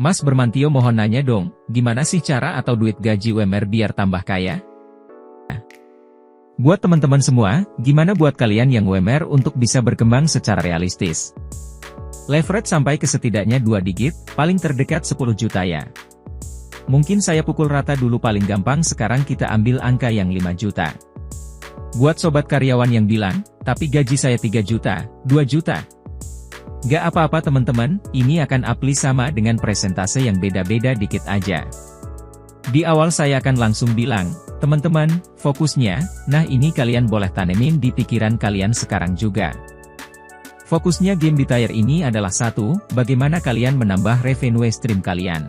Mas Bermantio mohon nanya dong, gimana sih cara atau duit gaji UMR biar tambah kaya? Buat teman-teman semua, gimana buat kalian yang UMR untuk bisa berkembang secara realistis? Leverage sampai ke setidaknya 2 digit, paling terdekat 10 juta ya. Mungkin saya pukul rata dulu paling gampang, sekarang kita ambil angka yang 5 juta. Buat sobat karyawan yang bilang, tapi gaji saya 3 juta, 2 juta. Gak apa-apa teman-teman, ini akan apply sama dengan presentase yang beda-beda dikit aja. Di awal saya akan langsung bilang, teman-teman, fokusnya, nah ini kalian boleh tanemin di pikiran kalian sekarang juga. Fokusnya game di tier ini adalah satu, bagaimana kalian menambah revenue stream kalian.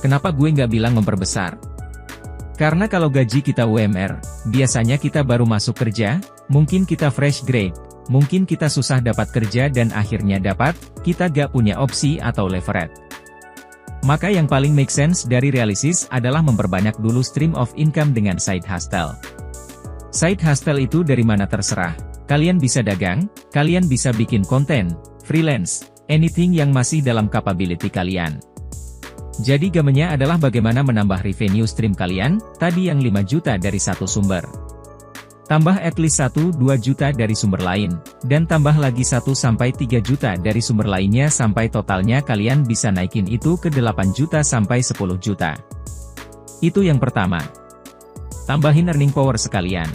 Kenapa gue nggak bilang memperbesar? Karena kalau gaji kita UMR, biasanya kita baru masuk kerja, mungkin kita fresh grade, mungkin kita susah dapat kerja dan akhirnya dapat, kita gak punya opsi atau leverage. Maka yang paling make sense dari realistis adalah memperbanyak dulu stream of income dengan side hustle. Side hustle itu dari mana terserah. Kalian bisa dagang, kalian bisa bikin konten, freelance, anything yang masih dalam capability kalian. Jadi gamenya adalah bagaimana menambah revenue stream kalian, tadi yang 5 juta dari satu sumber. Tambah at least 1-2 juta dari sumber lain, dan tambah lagi 1-3 juta dari sumber lainnya sampai totalnya kalian bisa naikin itu ke 8 juta sampai 10 juta. Itu yang pertama. Tambahin earning power sekalian.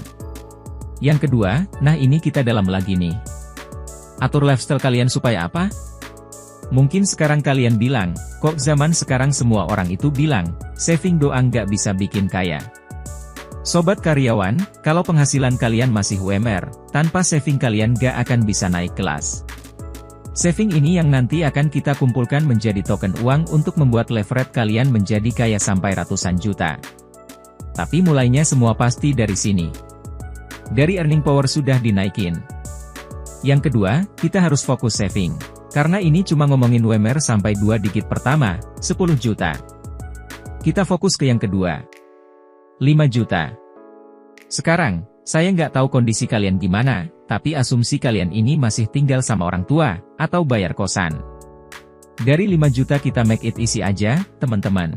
Yang kedua, nah ini kita dalam lagi nih. Atur lifestyle kalian supaya apa? Mungkin sekarang kalian bilang, kok zaman sekarang semua orang itu bilang, saving doang gak bisa bikin kaya. Sobat karyawan, kalau penghasilan kalian masih UMR, tanpa saving kalian gak akan bisa naik kelas. Saving ini yang nanti akan kita kumpulkan menjadi token uang untuk membuat leverage kalian menjadi kaya sampai ratusan juta. Tapi mulainya semua pasti dari sini. Dari earning power sudah dinaikin. Yang kedua, kita harus fokus saving. Karena ini cuma ngomongin UMR sampai 2 digit pertama, 10 juta. Kita fokus ke yang kedua. 5 juta. Sekarang, saya nggak tahu kondisi kalian gimana, tapi asumsi kalian ini masih tinggal sama orang tua, atau bayar kosan. Dari 5 juta kita make it easy aja, teman-teman.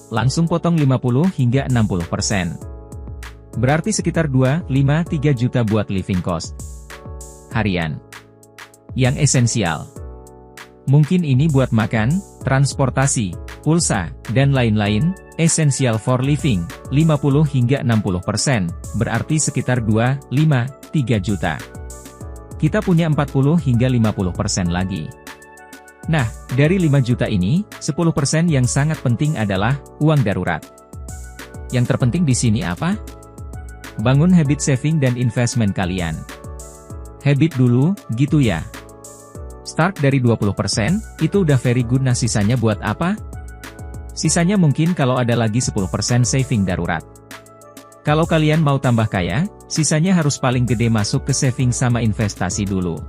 Langsung potong 50 hingga 60%. Berarti sekitar 2,5-3 juta buat living cost harian. Yang esensial. Mungkin ini buat makan, transportasi, pulsa, dan lain-lain, esensial for living, 50 hingga 60%, berarti sekitar 2,5-3 juta. Kita punya 40 hingga 50% lagi. Nah, dari 5 juta ini, 10% yang sangat penting adalah uang darurat. Yang terpenting di sini apa? Bangun habit saving dan investment kalian. Habit dulu, gitu ya. Start dari 20%, itu udah very good. Nah sisanya buat apa? Sisanya mungkin kalau ada lagi 10% saving darurat. Kalau kalian mau tambah kaya, sisanya harus paling gede masuk ke saving sama investasi dulu.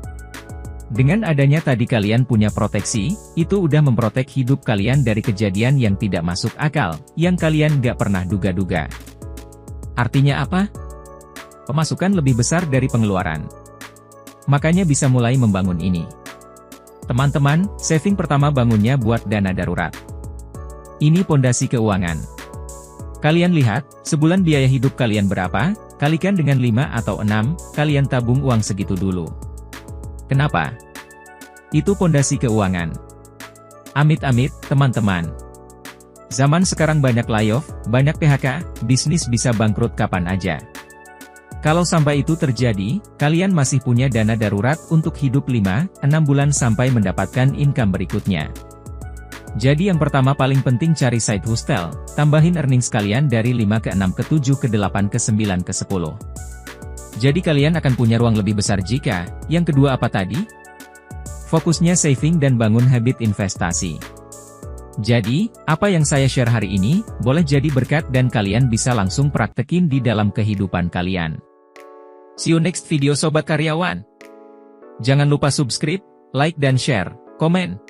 Dengan adanya tadi kalian punya proteksi, itu udah memprotek hidup kalian dari kejadian yang tidak masuk akal, yang kalian gak pernah duga-duga. Artinya apa? Pemasukan lebih besar dari pengeluaran. Makanya bisa mulai membangun ini. Teman-teman, saving pertama bangunnya buat dana darurat. Ini pondasi keuangan. Kalian lihat, sebulan biaya hidup kalian berapa, kalikan dengan 5 atau 6, kalian tabung uang segitu dulu. Kenapa? Itu pondasi keuangan. Amit-amit, teman-teman. Zaman sekarang banyak layoff, banyak PHK, bisnis bisa bangkrut kapan aja. Kalau sampai itu terjadi, kalian masih punya dana darurat untuk hidup 5-6 bulan sampai mendapatkan income berikutnya. Jadi yang pertama paling penting cari side hustle, tambahin earnings kalian dari 5 ke 6 ke 7 ke 8 ke 9 ke 10. Jadi kalian akan punya ruang lebih besar jika, yang kedua apa tadi? Fokusnya saving dan bangun habit investasi. Jadi, apa yang saya share hari ini, boleh jadi berkat dan kalian bisa langsung praktekin di dalam kehidupan kalian. See you next video Sobat Karyawan. Jangan lupa subscribe, like dan share, komen.